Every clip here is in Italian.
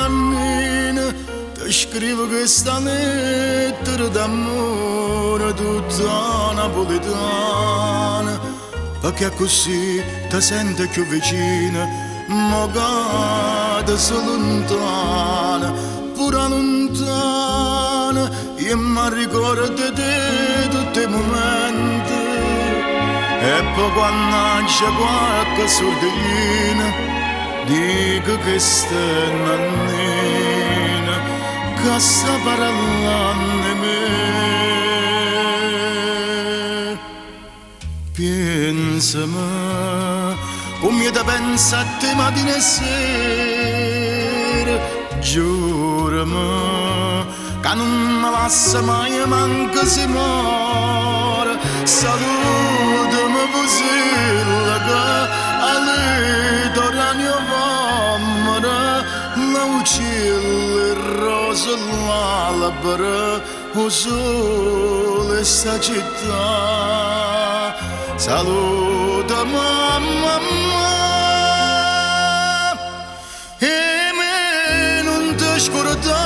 Nannina, ti scrivo questa lettera d'amore tutta napoletana, perché così ti senti più vicina, magari sei lontana, pure lontana, io mi ricordo di te tutti i momenti, e poi quando c'è qualche sordellina, dico che stai nannina, che sta parlando di me. Pensami, come ti pensa a te mattina e sera, giurami, che non mi lascia mai manco se muore, salutami pusilla che a lei d'oranio vomera, la uccilla il rosa l'albero, o sole sta città, saluta mamma, e me non ti scordare.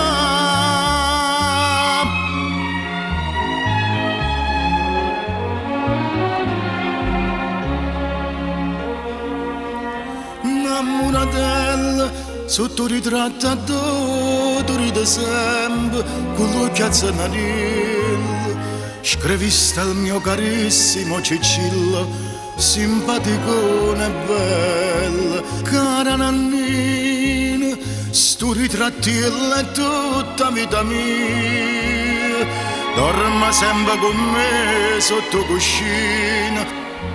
Innamoratella, sotto ritratto a tu ride sempre, con l'occhio a zanarello, scrivista il mio carissimo Cicillo, simpaticone e bella, cara nannina, sto ritrattello è tutta vita mia, dorma sempre con me sotto cuscina,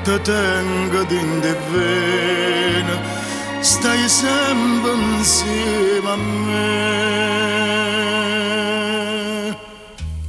te tengo dentro e vena, stai sempre insieme a me.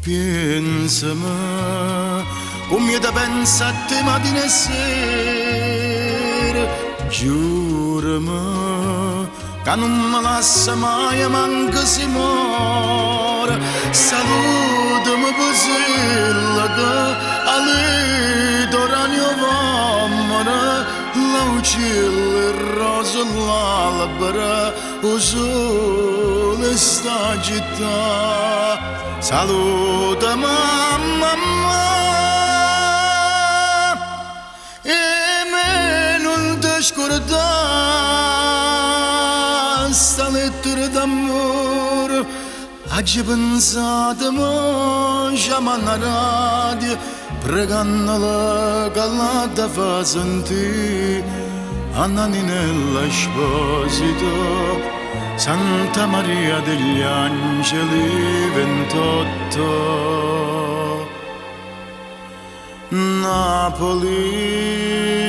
Pensami, come ti pensa a te mattina e sera, giurami, che non mi lascia mai manco se muore, salutami pusilla che a lei d'oranio vomera, la uccilla il rosa l'albero, o sole sta città, saluta mamma, e me non ti scordare sta lettera d'amore, oggi pensate mo chiama alla radio, pregandola che la da fa sentire a Nanninella Esposito, Santa Maria degli Angeli 28, Napoli.